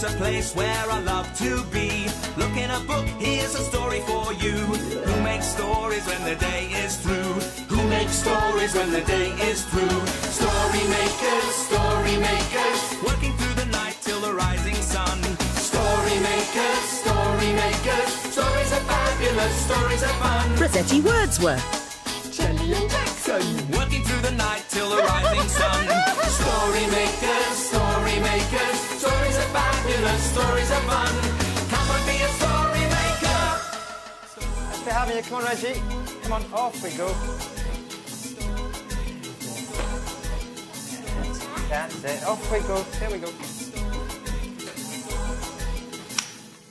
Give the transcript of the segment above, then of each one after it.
book's a place where I love to be. Look in a book, here's a story for you. Who makes stories when the day is through? Who makes stories when the day is through? Story makers, working through the night till the rising sun. Story makers, stories are fabulous, stories are fun. Rossetti Wordsworth. Shelley and Jackson, Working through the night till the rising sun. Story makers, stories are fabulous, stories are fun. Come and be a story maker. Let's be having you. Come on, Reggie. Come on, off we go. That's it. Off we go. Here we go.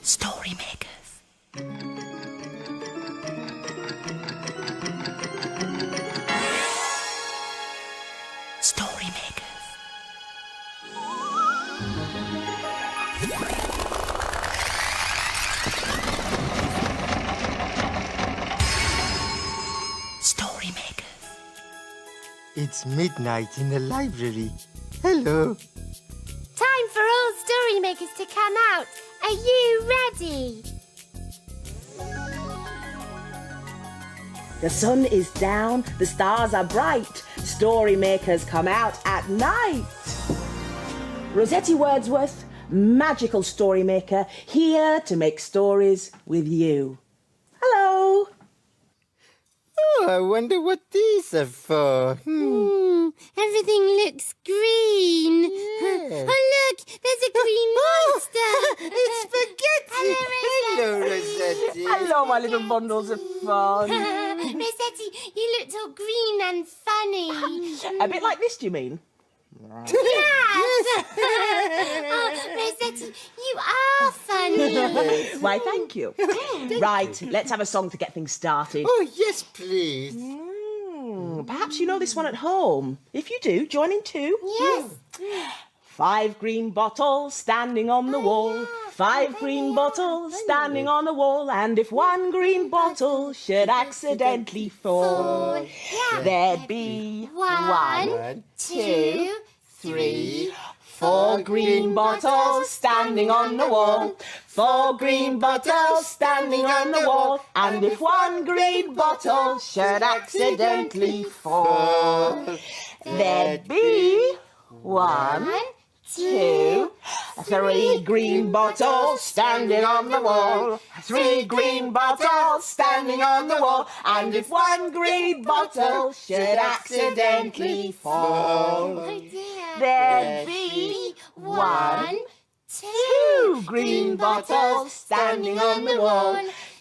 Story makers. Story makers. Story makers. It's midnight in the library. Hello. time for all story makers to come out. Are you ready? The sun is down, the stars are bright. Story makers come out at night. Rossetti Wordsworth, magical story maker, here to make stories with you. Hello. Oh, I wonder what these are for. Everything looks green. Yeah. Oh, look, there's a green monster. It's spaghetti. Hello, Rossetti. Hello, my little bundles of fun. Rossetti, you looked all green and funny. A bit like this, do you mean? Yes! Oh, Rossetti, you are funny. Why, thank you. Right, let's have a song to get things started. Oh, yes, please. Perhaps you know this one at home. If you do, join in too. Yes. 5 green bottles standing on the wall. 5 green bottles standing on the wall. And if one green bottle should accidentally fall, there'd be 1, 2, 3, 4 green bottles standing on the wall. 4 green bottles standing on the wall. And if one green bottle should accidentally fall, there'd be 1, 2, 3 green bottles standing on the wall. 3 green bottles standing on the wall. And if one green bottle should accidentally fall, there'd be 1, 2 green bottles standing on the wall.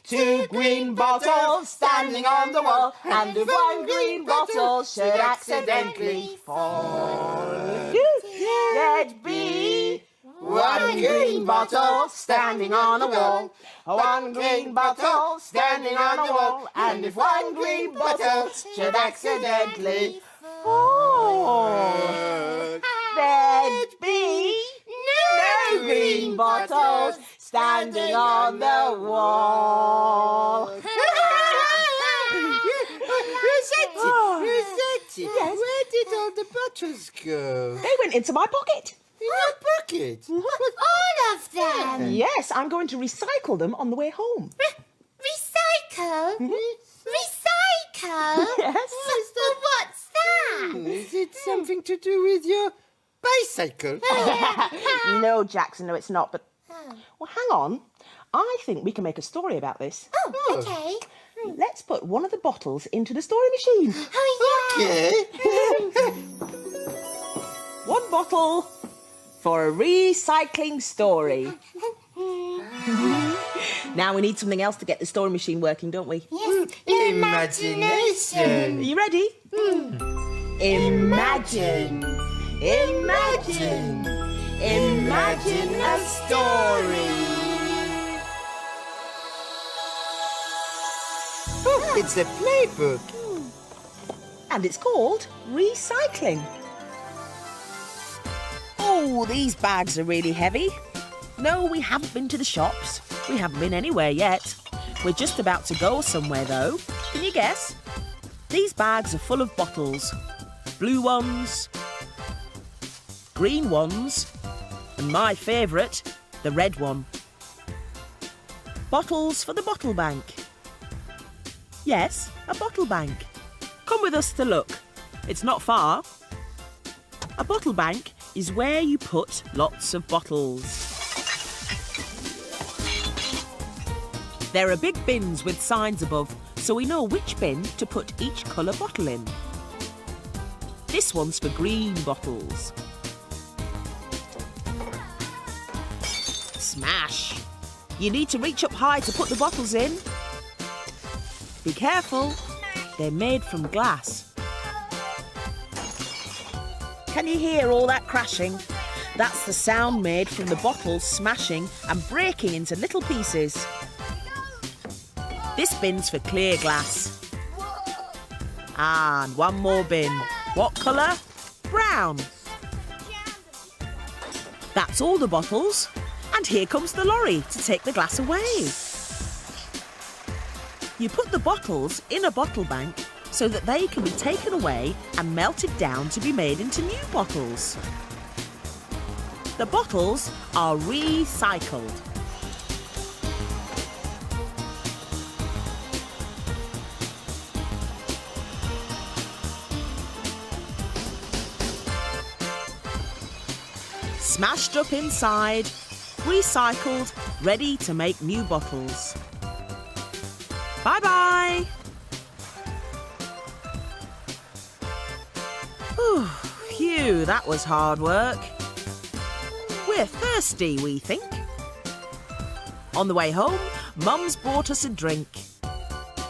2 green bottles standing on the wall. And if one green bottle should accidentally fall, there'd be 1 green bottle standing on the wall. 1 green bottle standing on the wall. And if one green bottle should accidentally fall, there'd be no green bottles standing on the wall. Rossetti, where did all the bottles go? They went into my pocket. In your pocket? all of them. Yes, I'm going to recycle them on the way home. Recycle? Recycle? Yes. Well, what's that? Is it something to do with your bicycle? No, Jackson, no, it's not. But, well, hang on. I think we can make a story about this. Oh, okay. Let's put one of the bottles into the story machine. Oh, yeah. Okay. 1 bottle for a recycling story. Now we need something else to get the story machine working, don't we? Yes. Imagination. Are you ready? Imagine, imagine, imagine a story. Oh, it's a playbook. And it's called recycling. Oh, these bags are really heavy. No, we haven't been to the shops. We haven't been anywhere yet. We're just about to go somewhere, though. Can you guess? These bags are full of bottles. Blue ones, green ones, and my favourite, the red one. Bottles for the bottle bank. Yes, a bottle bank. Come with us to look. It's not far. A bottle bank is where you put lots of bottles. There are big bins with signs above, so we know which bin to put each colour bottle in. This one's for green bottles. Smash! You need to reach up high to put the bottles in. Be careful, they're made from glass. Can you hear all that crashing? That's the sound made from the bottles smashing and breaking into little pieces. This bin's for clear glass. And one more bin. What colour? Brown. That's all the bottles. And here comes the lorry to take the glass away. You put the bottles in a bottle bank so that they can be taken away and melted down to be made into new bottles. The bottles are recycled. Smashed up inside, recycled, ready to make new bottles. Bye-bye! Phew, that was hard work. We're thirsty, we think. On the way home, Mum's bought us a drink.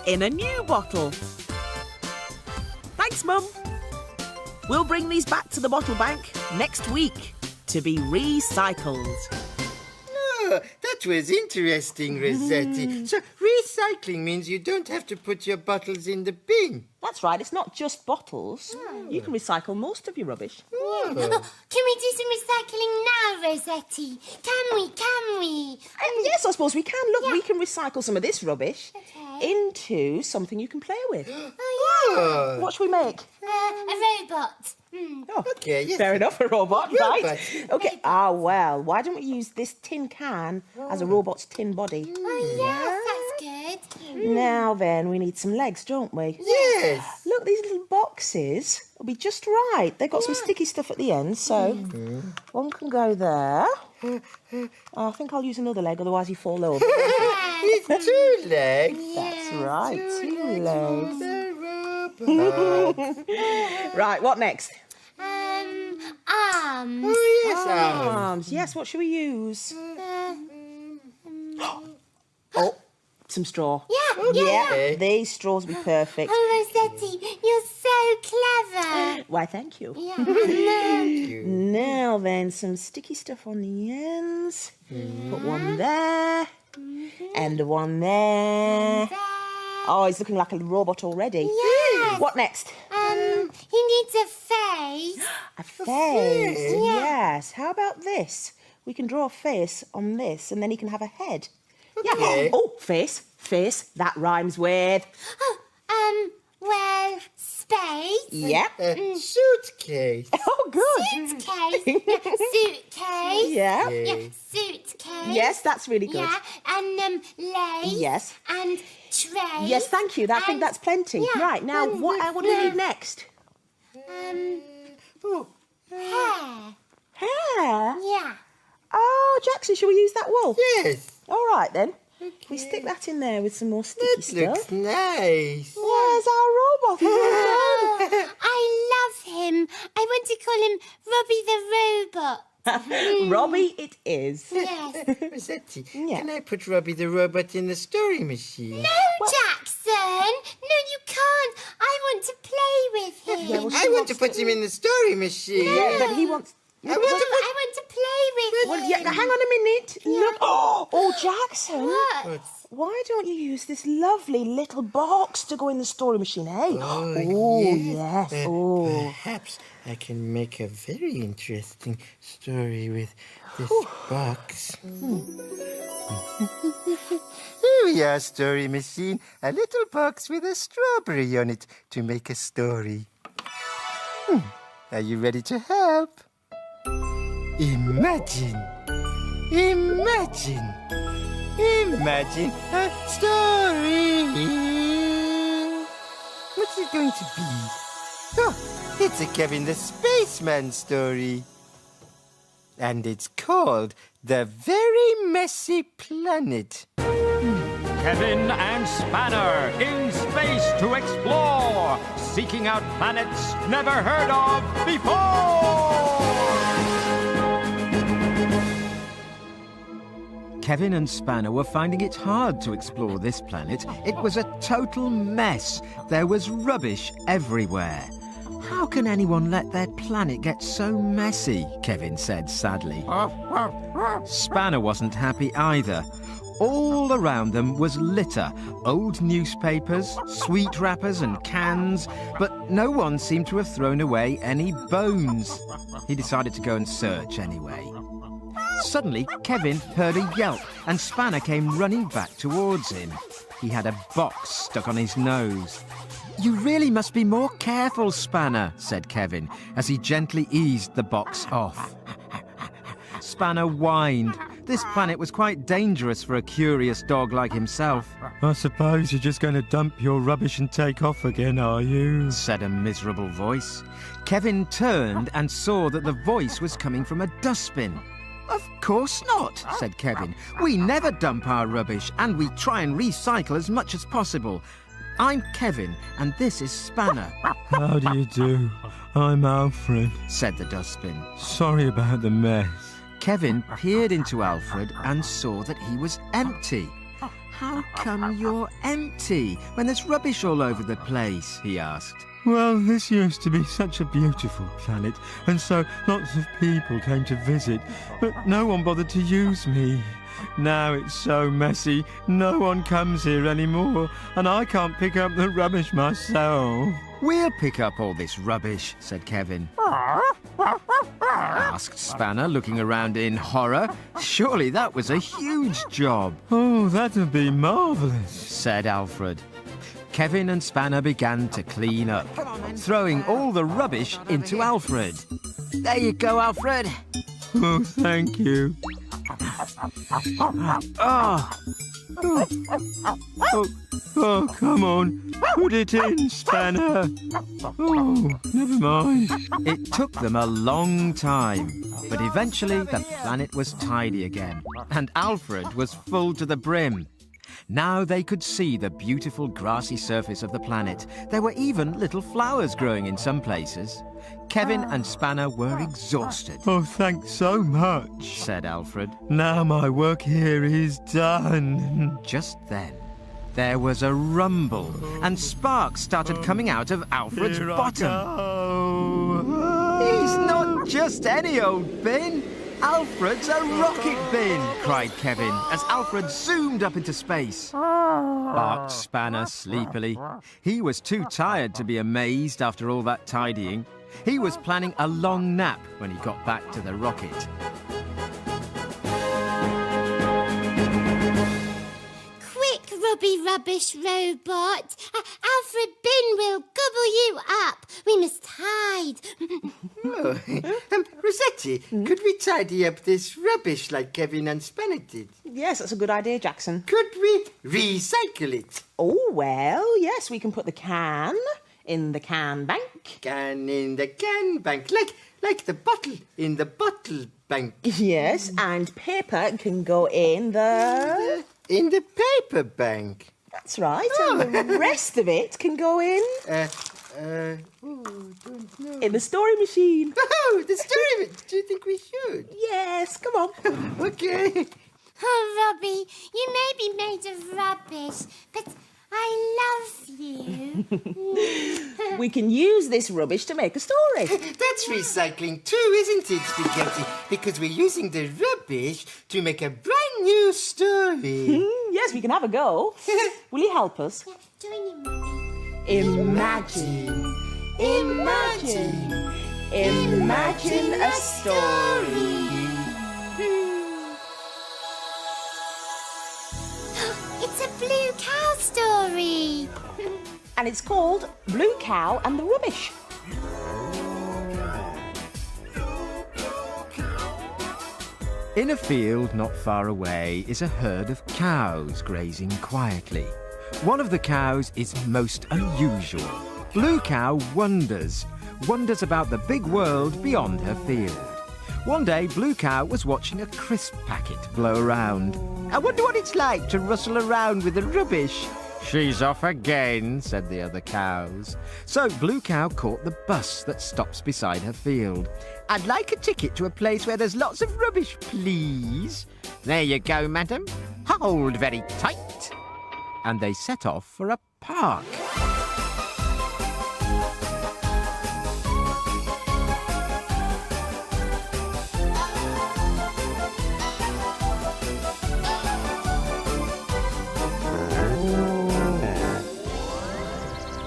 In a new bottle. Thanks, Mum. We'll bring these back to the bottle bank next week to be recycled. Oh, that was interesting, Rossetti. So recycling means you don't have to put your bottles in the bin. That's right, it's not just bottles. You can recycle most of your rubbish. Can we do some recycling now, Rossetti? Can we? Yes, I suppose we can. Look, Yeah. we can recycle some of this rubbish Okay. into something you can play with. Oh, What should we make? yeah. A robot. Oh, Okay, yes. fair enough, a robot, Robot. right? Okay, well, why don't we use this tin can as a robot's tin body? Oh, yes, that's good. Now then, we need some legs, don't we? Yes. Look, these little boxes will be just right. They've got some sticky stuff at the end, so one can go there. I think I'll use another leg, otherwise you fall over. It's 2 legs. That's right, 2 legs. The robot. Right, what next? Arms. Oh, yes, Arms. Yes, what should we use? Oh, some straw. Yeah. These straws will be perfect. Oh, Rossetti, you're so clever. Why, thank you. Yeah. Now then, some sticky stuff on the ends. Put one there. And one there. Oh, he's looking like a robot already. Yes. What next? He needs a face. A face. Yeah. Yes. How about this? We can draw a face on this and then he can have a head. Yeah. Okay. Oh, face. Face. That rhymes with... Well, space. Yep. Suitcase. Oh, good. Suitcase. Suitcase. Yeah. Yeah, suitcase. Yes, that's really good. Yeah, and lace. Yes. And tray. Yes, thank you. I think And- that's plenty. yeah, Right, now, what do we need next? Oh, Hair. Hair. Yeah. Oh, Jackson, shall we use that wool? yes. All right, then. We stick that in there with some more sticky That stuff. looks nice. Where's our robot? He's all done. I love him. I want to call him Robbie the Robot. Robbie it is. Yes. Rossetti, Yeah. can I put Robbie the robot in the story machine? No, Jackson. No, you can't. I want to play with him. Yeah, well, I want to put him in the story machine. Yeah, but he wants... I want to put... I want to play with him. Well, yeah, hang on a minute. Look. Oh, Jackson. What? Why don't you use this lovely little box to go in the story machine, eh? Oh, yes. Oh. Perhaps I can make a very interesting story with this box. Here we are, story machine. A little box with a strawberry on it to make a story. Are you ready to help? Imagine Imagine a story. What's it going to be? Oh, it's a Kevin the Spaceman story. And it's called The Very Messy Planet. Kevin and Spanner in space to explore, seeking out planets never heard of before! Kevin and Spanner were finding it hard to explore this planet. It was a total mess. There was rubbish everywhere. How can anyone let their planet get so messy? Kevin said sadly. Spanner wasn't happy either. All around them was litter, old newspapers, sweet wrappers and cans, but no one seemed to have thrown away any bones. He decided to go and search anyway. Suddenly, Kevin heard a yelp and Spanner came running back towards him. He had a box stuck on his nose. "You really must be more careful, Spanner," said Kevin, as he gently eased the box off. Spanner whined. This planet was quite dangerous for a curious dog like himself. "I suppose you're just going to dump your rubbish and take off again, are you?" said a miserable voice. Kevin turned and saw that the voice was coming from a dustbin. "Of course not," said Kevin. "We never dump our rubbish and we try and recycle as much as possible. I'm Kevin and this is Spanner." "How do you do? I'm Alfred," said the dustbin. "Sorry about the mess." Kevin peered into Alfred and saw that he was empty. "How come you're empty when there's rubbish all over the place?" he asked. "Well, this used to be such a beautiful planet, and so lots of people came to visit, but no one bothered to use me. Now it's so messy, no one comes here anymore, and I can't pick up the rubbish myself." "We'll pick up all this rubbish," said Kevin. Asked Spanner, looking around in horror. Surely that was a huge job. "Oh, that'd be marvellous," said Alfred. Kevin and Spanner began to clean up, throwing all the rubbish into Alfred. "There you go, Alfred." "Oh, thank you." Oh, come on. Put it in, Spanner. Oh, never mind. It took them a long time, but eventually the planet was tidy again, and Alfred was full to the brim. Now they could see the beautiful grassy surface of the planet. There were even little flowers growing in some places. Kevin and Spanner were exhausted. "Oh, thanks so much," said Alfred. "Now my work here is done." Just then, there was a rumble, and sparks started coming out of Alfred's bottom. "He's not just any old bin. Alfred's a rocket bin," cried Kevin as Alfred zoomed up into space. Barked Spanner sleepily. He was too tired to be amazed after all that tidying. He was planning a long nap when he got back to the rocket. Quick, Rubby Rubbish Robot. Alfred Bin will gobble you up. We must hide. Oh, Rossetti, could we tidy up this rubbish like Kevin and Spanner did? Yes, that's a good idea, Jackson. Could we recycle it? Oh, well, yes, we can put the can in the can bank. Can in the can bank, like the bottle in the bottle bank. Yes, and paper can go in the... In the paper bank. That's right, and the rest of it can go in... don't know. In the story machine. Oh, the story machine. Do you think we should? Yes, come on. Okay. Oh, Robbie, you may be made of rubbish, but I love you. We can use this rubbish to make a story. That's recycling too, isn't it, Spaghetti? Because we're using the rubbish to make a brand new story. Yes, we can have a go. Will you help us? Join in, Robbie. Imagine, imagine, imagine a story. It's a blue cow story. And it's called Blue Cow and the Rubbish. In a field not far away is a herd of cows grazing quietly. One of the cows is most unusual. Blue Cow wonders about the big world beyond her field. One day, Blue Cow was watching a crisp packet blow around. I wonder what it's like to rustle around with the rubbish. She's off again, said the other cows. So Blue Cow caught the bus that stops beside her field. I'd like a ticket to a place where there's lots of rubbish, please. There you go, madam. Hold very tight. And they set off for a park.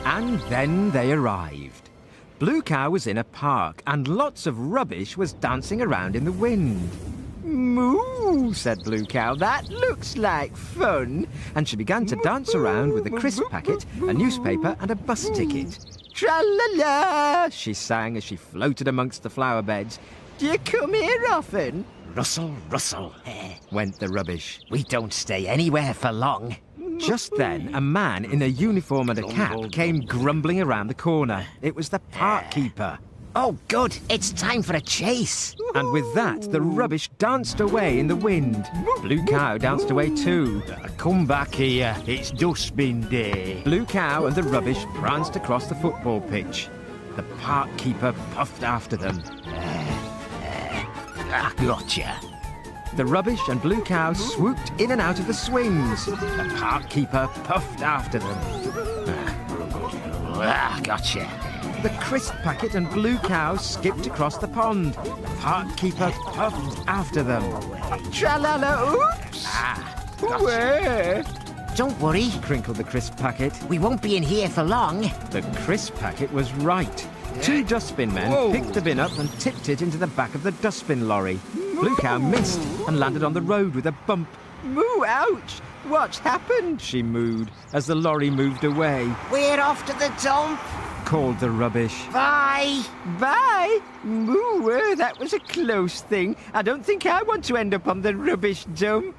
And then they arrived. Blue Cow was in a park, and lots of rubbish was dancing around in the wind. Moo, said Blue Cow, that looks like fun. And she began to dance around with a crisp packet, a newspaper, and a bus ticket. Tra-la-la, she sang as she floated amongst the flower beds. Do you come here often? Rustle, rustle, went the rubbish. we don't stay anywhere for long. Just then, a man in a uniform and a cap came grumbling around the corner. It was the park keeper. Oh, good, it's time for a chase. And with that, the rubbish danced away in the wind. Blue Cow danced away too. Come back here, it's dustbin day. Blue Cow and the rubbish pranced across the football pitch. The park keeper puffed after them. I gotcha. The rubbish and Blue Cow swooped in and out of the swings. The park keeper puffed after them. Gotcha. The crisp packet and Blue Cow skipped across the pond. The park keeper puffed after them. Tra-la-la, oops! Gotcha. Where? Don't worry, Crinkled the crisp packet. we won't be in here for long. The crisp packet was right. Two dustbin men picked the bin up and tipped it into the back of the dustbin lorry. Blue Cow missed and landed on the road with a bump. Moo, ouch! What's happened? She mooed as the lorry moved away. We're off to the dump. Called the rubbish. Bye. Bye! Moo, that was a close thing. I don't think I want to end up on the rubbish dump.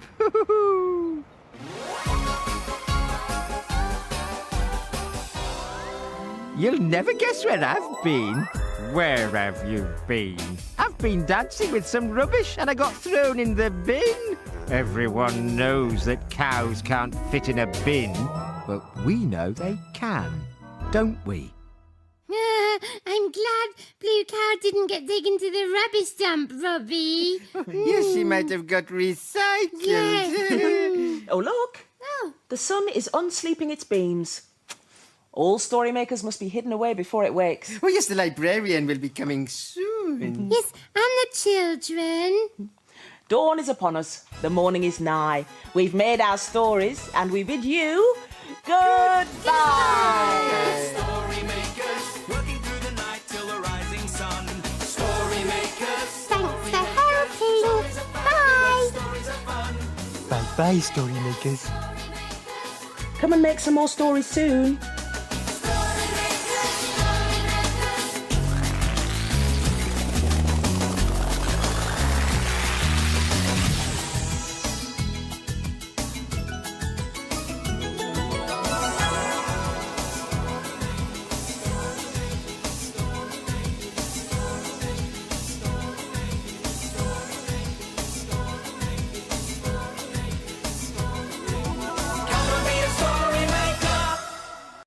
You'll never guess where I've been. Where have you been? I've been dancing with some rubbish and I got thrown in the bin. Everyone knows that cows can't fit in a bin, but we know they can, don't we? I'm glad Blue Cow didn't get taken to the rubbish dump, Robbie. Yes, she might have got recycled. Yes. Oh, look. Oh, The sun is unsleeping its beams. All story makers must be hidden away before it wakes. Oh, yes, the librarian will be coming soon. yes, and the children. Dawn is upon us. The morning is nigh. We've made our stories, and we bid you goodbye. Story makers, working through the night till the rising sun. Story makers, Thanks for helping. Bye. stories are fun. Bye-bye, story makers. Come and make some more stories soon.